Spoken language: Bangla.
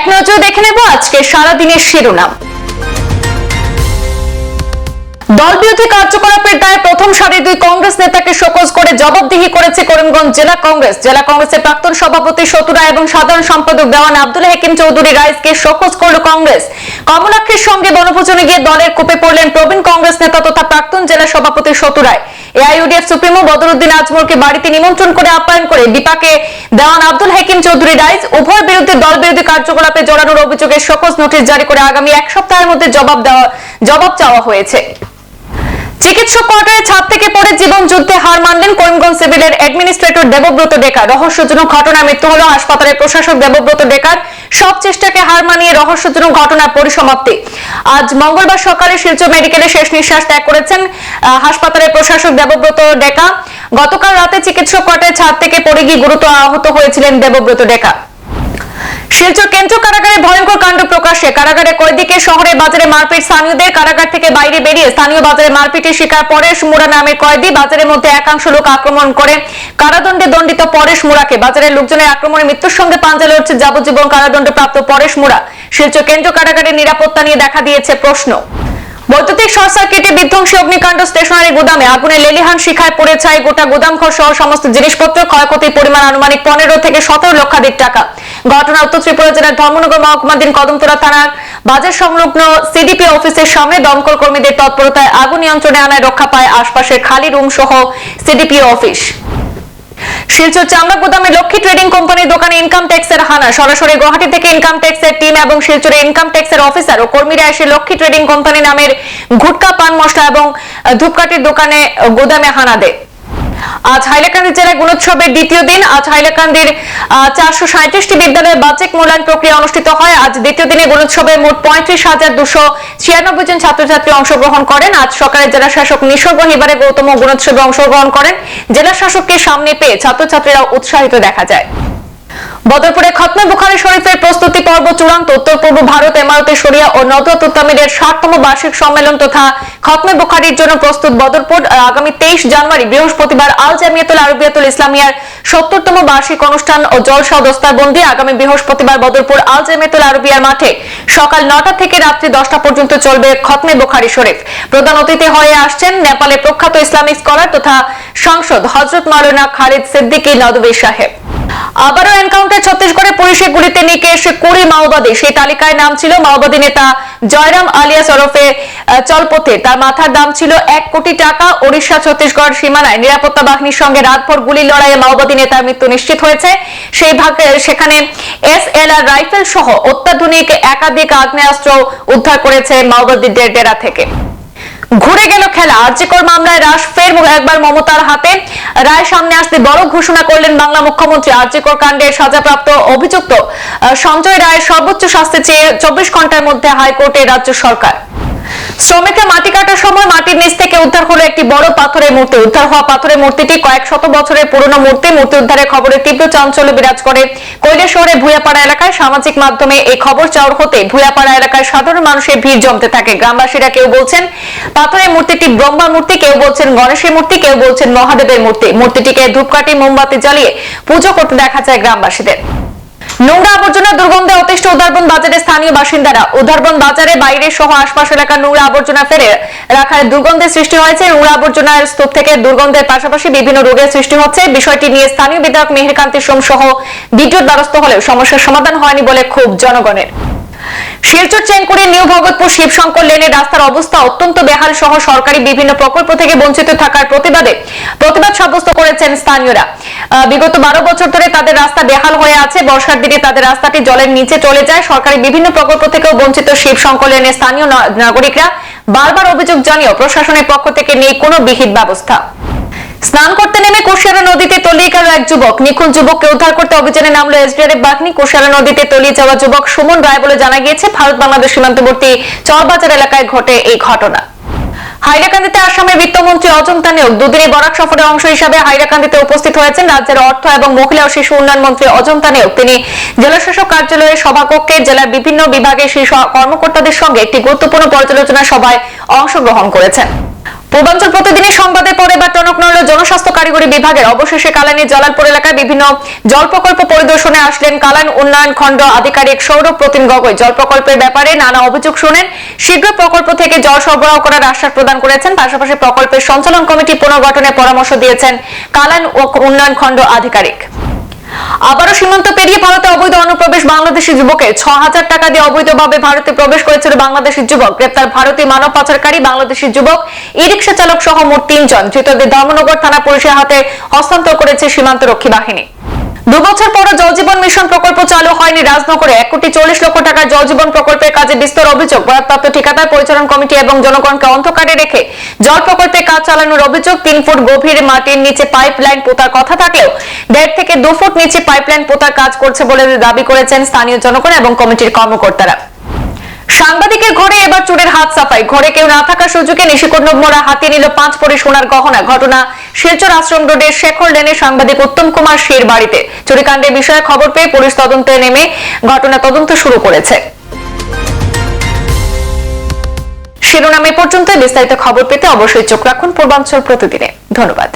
এক নজর দেখে নেব আজকে সারাদিনের শিরোনাম। দলবিরোধী কার্যকলাপের দায়ে প্রথম সারির দুই কংগ্রেস নেতাকে শোকজ করে জবাবদিহি করেছে করিমগঞ্জ জেলা কংগ্রেস। জেলা কংগ্রেসের প্রাক্তন সভাপতি সতু রায় এবং সাধারণ সম্পাদক দেওয়ান আব্দুল হাকিম চৌধুরী রাইসকে শোকজ করল কংগ্রেস। কমলাক্ষীর সঙ্গে বনভোজনে গিয়ে দলের কোপে পড়লেন প্রবীণ কংগ্রেস নেতা তথা প্রাক্তন জেলা সভাপতি সতু রায়। এআইইউডিএফ সুপ্রিমো বদরুদ্দিন আজমলকে বাড়িতে নিমন্ত্রণ করে আপ্যায়ন করে বিপাকে দেওয়ান আব্দুল হাকিম চৌধুরী রাইস উভয়ের বিরুদ্ধে দলবিরোধী কার্যকলাপে জড়ানোর অভিযোগে শোকজ নোটিশ জারি করে আগামী এক সপ্তাহের মধ্যে জবাব চাওয়া হয়েছে। চিকিৎসক কোয়ার্টারের ছাদ থেকে পড়ে জীবন যুদ্ধে হার মানলেন করিমগঞ্জ সিভিলের অ্যাডমিনিস্ট্রেটর দেবব্রত ডেকা। রহস্যজনক ঘটনায় মৃত্যু হলো হাসপাতালের প্রশাসক দেবব্রত ডেকার। সব চেষ্টাকে হার মানিয়ে রহস্যজনক ঘটনার পরিসমাপ্তি। আজ মঙ্গলবার সকালে শিলচর মেডিকেলে শেষ নিঃশ্বাস ত্যাগ করেছেন হাসপাতালের প্রশাসক দেবব্রত ডেকা। গতকাল রাতে চিকিৎসক কোয়ার্টারের ছাদ থেকে পড়ে গিয়ে গুরুতর আহত হয়েছিলেন দেবব্রত ডেকা। শিলচর কেন্দ্র কারাগারে ভয়ঙ্কর কাণ্ড প্রকাশ্যে। কারাগারে কয়েদিকে শহরে বাজারে মারপিট স্থানীয়দের। কারাগার থেকে বাইরে বেরিয়ে স্থানীয় বাজারে মারপিটের শিকার পরেশ মুড়া নামের কয়েদি। বাজারের মধ্যে একাংশ লোক আক্রমণ করে কারাদণ্ডে দণ্ডিত পরেশ মুড়াকে। বাজারের লোকজনের আক্রমণে মৃত্যুর সঙ্গে পাঞ্জা লড়ছে যাবজ্জীবন কারাদণ্ডপ্রাপ্ত পরেশ মুড়া। শিলচর কেন্দ্র কারাগারের নিরাপত্তা নিয়ে দেখা দিয়েছে প্রশ্ন। বৈদ্যুতিক শর্ট সার্কিটে বিধ্বংসী অগ্নিকাণ্ড। স্টেশনারি গুদামে আগুনে লেলিহান শিখায় পড়ে ছাই গোটা গুদামঘর সহ সমস্ত জিনিসপত্র। ক্ষয়ক্ষতির পরিমাণ আনুমানিক 15 থেকে 17 লক্ষাধিক টাকা। ঘটনা উত্তর ত্রিপুরা জেলার ধর্মনগর মহকুমাধীন কদমতলা থানার বাজার সংলগ্ন সিডিপি অফিসের সামনে। দমকল কর্মীদের তৎপরতায় আগুন নিয়ন্ত্রণে আনায় রক্ষা পায় আশপাশের খালি রুম সহ সিডিপি অফিস। শিলচর চামড়া গুদামে লক্ষ্মী ট্রেডিং কোম্পানির দোকানে ইনকাম ট্যাক্সের হানা। সরাসরি গুয়াহাটি থেকে ইনকাম ট্যাক্সের টিম এবং শিলচরের ইনকাম ট্যাক্সের অফিসার ও কর্মীরা এসে লক্ষ্মী ট্রেডিং কোম্পানি নামের গুটকা পান মশলা এবং ধূপকাঠির দোকানে গুদামে হানা দেয়। আজ হাইলাকান্দি জেলায় গুণোৎসবের দ্বিতীয় দিন। আজ হাইলাকান্দির 437টি বিদ্যালয়ে বার্ষিক মূল্যায়ন প্রক্রিয়া অনুষ্ঠিত হয়। আজ দ্বিতীয় দিনে গুণোৎসবে মোট 35,296 জন ছাত্রছাত্রী অংশগ্রহণ করেন। আজ সকালে জেলা শাসক নিসর্গ হিবারে গৌতম গুণোৎসবে অংশগ্রহণ করেন। জেলা শাসককে সামনে পেয়ে ছাত্রছাত্রীরা উৎসাহিত দেখা যায়। বদরপুরে খতমে বুখারী শরীফের প্রস্তুতি পর্ব চূড়ান্ত। উত্তর পূর্ব ভারত এমারতে শরিয়া ও নদওয়াত তামিলের 60তম বার্ষিক সম্মেলন তথা খতমে বুখারীর জন্য প্রস্তুত বদরপুর। আগামী 23 জানুয়ারি বৃহস্পতিবার আল জামিয়াতুল আরবিয়াতুল ইসলামিয়ার 70তম বার্ষিক অনুষ্ঠান ও জলসা ও দস্তারবন্দি। আগামী বৃহস্পতিবার বদরপুর আল জামিয়াতুল আরবিয়ার মাঠে সকাল 9টা থেকে রাত্রি 10টা পর্যন্ত চলবে খতমে বুখারী শরীফ। প্রধান অতিথি হয়ে আসছেন নেপালের প্রখ্যাত ইসলামিক স্কলার তথা সাংসদ হযরত মাওলানা খালিদ সিদ্দিকী নদভী সাহেব। আবারও এনকাউন্টার। ছত্তিশগড়ে পুলিশের গুলিতে নিকেশ 20 মাওবাদী। সেই তালিকায় নাম ছিল মাওবাদী নেতা জয়রাম আলিয়াস ওরফে চলপথে। তার মাথার দাম ছিল 1 কোটি টাকা। ওড়িশা ছত্তিশগড় সীমানায় নিরাপত্তা বাহিনীর সঙ্গে রাতভর গুলি লড়াইয়ে মাওবাদী নেতার মৃত্যু নিশ্চিত হয়েছে। সেখানে SLR রাইফেল সহ অত্যাধুনিক একাধিক আগ্নেয়াস্ত্র উদ্ধার করেছে মাওবাদীদের ডেরা থেকে। ঘুরে গেল খেলা। আরজিকর মামলায় রাশ ফের একবার মমতার হাতে। রায় সামনে আসতে বড় ঘোষণা করলেন বাংলা মুখ্যমন্ত্রী। আরজিকর কাণ্ডের সাজাপ্রাপ্ত অভিযুক্ত সঞ্জয় রায়ের সর্বোচ্চ শাস্তি চেয়ে 24 ঘন্টার মধ্যে হাইকোর্টে রাজ্য সরকার। শ্রমিকরা মাটি কাটার সময় মাটির নিচ থেকে উদ্ধার হলো একটি বড় পাথরের মূর্তি। উদ্ধার হওয়া পাথরের মূর্তিটি কয়েক শত বছরের পুরনো মূর্তি। মূর্তি উদ্ধারের খবরে তীব্র চাঞ্চল্য বিরাজ করে কৈলাসহরের ভূয়াপাড়া এলাকায়। সামাজিক মাধ্যমে এই খবর চাউর হতে ভূয়াপাড়া এলাকায় সাধারণ মানুষের ভিড় জমতে থাকে। গ্রামবাসীরা কেউ বলছেন পাথরের মূর্তিটি ব্রহ্মা মূর্তি, কেউ বলছেন গণেশের মূর্তি, কেউ বলছেন মহাদেবের মূর্তি। মূর্তিটিকে ধূপকাঠি মোমবাতি জ্বালিয়ে পুজো করতে দেখা যায় গ্রামবাসীদের। নোংরা আবর্জনা দুর্গন্ধে অতিষ্ঠ উদারবন বাজারের স্থানীয় বাসিন্দারা। উদারবন বাজারে বাইরে সহ আশপাশ এলাকার নোংরা আবর্জনা ফেলে রাখার দুর্গন্ধের সৃষ্টি হয়েছে। নোংরা আবর্জনার স্তূপ থেকে দুর্গন্ধের পাশাপাশি বিভিন্ন রোগের সৃষ্টি হচ্ছে। বিষয়টি নিয়ে স্থানীয় বিধায়ক মেহেরকান্তি সোম সহ বিদ্যুৎ দ্বারস্থ হলেও সমস্যার সমাধান হয়নি বলে ক্ষোভ জনগণের। শিলচর চেঙ্কুরি নিউ ভগতপুর শিবশঙ্কর লেনের রাস্তার অবস্থা অত্যন্ত বেহাল সহ সরকারি বিভিন্ন প্রকল্প থেকে বঞ্চিত থাকার প্রতিবাদ সাব্যস্ত করেছেন স্থানীয়রা। বিগত 12 বছর ধরে তাদের রাস্তা বেহাল হয়ে আছে। বর্ষার দিনে তাদের রাস্তাটি জলের নিচে চলে যায়। সরকারি বিভিন্ন প্রকল্প থেকেও বঞ্চিত শিবশঙ্কর লেনের স্থানীয় নাগরিকরা বারবার অভিযোগ জানিয়েও প্রশাসনের পক্ষ থেকে নেই কোনো বিহিত ব্যবস্থা। স্নান করতে নেমে কুশিয়ারা নদীতে তলিয়ে গেল এক যুবক। নিখোঁজ যুবককে উদ্ধার করতে অভিযানে নামলো এসডিআরএফ বাহিনী। কুশিয়ারা নদীতে তলিয়ে যাওয়া যুবক সুমন রায় বলে জানা গিয়েছে। ভারত বাংলাদেশ সীমান্তবর্তী চরবাজার এলাকায় ঘটে এই ঘটনা। হাইলাকান্দিতে আসামের বিত্তমন্ত্রী অজন্তা নেওগ দুদিনের বরাক সফরের অংশ হিসাবে হাইলাকান্দিতে উপস্থিত হয়েছেন রাজ্যের অর্থ এবং মহিলা ও শিশু উন্নয়ন মন্ত্রী অজন্তা নেওগ। তিনি জেলাশাসক কার্যালয়ের সভাকক্ষে জেলার বিভিন্ন বিভাগের শীর্ষ কর্মকর্তাদের সঙ্গে একটি গুরুত্বপূর্ণ পর্যালোচনা সভায় অংশগ্রহণ করেছেন। পূর্বাঞ্চল প্রতিদিনের সংবাদের পরে এবার টনক নড়ল জনস্বাস্থ্য কারিগরি বিভাগের। অবশেষে কালাইনের জালালপুর এলাকায় বিভিন্ন জল প্রকল্প পরিদর্শনে আসলেন কালাইন উন্নয়ন খণ্ড আধিকারিক সৌরভ প্রতিম গগৈ। জল প্রকল্পের ব্যাপারে নানা অভিযোগ শুনেন, শীঘ্র প্রকল্প থেকে জল সরবরাহ করার আশ্বাস প্রদান করেছেন। পাশাপাশি প্রকল্পের সঞ্চালন কমিটি পুনর্গঠনের পরামর্শ দিয়েছেন কালাইন উন্নয়ন খণ্ড আধিকারিক। আবারও সীমান্ত পেরিয়ে ভারতে অবৈধ অনুপ্রবেশ বাংলাদেশি যুবকের ৬,০০০ টাকা দিয়ে অবৈধভাবে ভারতে প্রবেশ করেছিল বাংলাদেশি যুবক। গ্রেপ্তার ভারতীয় মানব পাচারকারী বাংলাদেশি যুবক, ই রিক্সা চালক সহ মোট ৩ জন। ধৃতদের ধর্মনগর থানা পুলিশের হাতে হস্তান্তর করেছে সীমান্তরক্ষী বাহিনী। ২ বছর পরও জল জীবন মিশন প্রকল্প চালু হয়নি রাজনগরে। ১,৪০,০০,০০০ টাকার জল জীবন প্রকল্পের কাজে বিস্তর অভিযোগ। বরাদ্দপ্রাপ্ত ঠিকাদার, পরিচালন কমিটি এবং জনগণকে অন্ধকারে রেখে জল প্রকল্পের কাজ চালানোর অভিযোগ। ৩ ফুট গভীর মাটির নিচে পাইপ লাইন পোতার কথা থাকলেও ১.৫ থেকে ২ ফুট নিচে পাইপ লাইন পোতার কাজ করছে বলে দাবি করেছেন স্থানীয় জনগণ এবং কমিটির কর্মকর্তারা। সাংবাদিকের ঘরে এবার চোরের হাত সাফাই। ঘরে কেউ না থাকার সুযোগে নিশিকোন্নব মোড়া হাতিয়ে নিল ৫ ভরি সোনার গহনা। ঘটনা শিলচর আশ্রম রোডের শেখর লেনে সাংবাদিক উত্তম কুমার শীর বাড়িতে। চুরিকাণ্ডের বিষয়ে খবর পেয়ে পুলিশ তদন্তে নেমে ঘটনা তদন্ত শুরু করেছে। শিরোনামে পর্যন্ত। বিস্তারিত খবর পেতে অবশ্যই চোখ রাখুন পূর্বাঞ্চল প্রতিদিনে। ধন্যবাদ।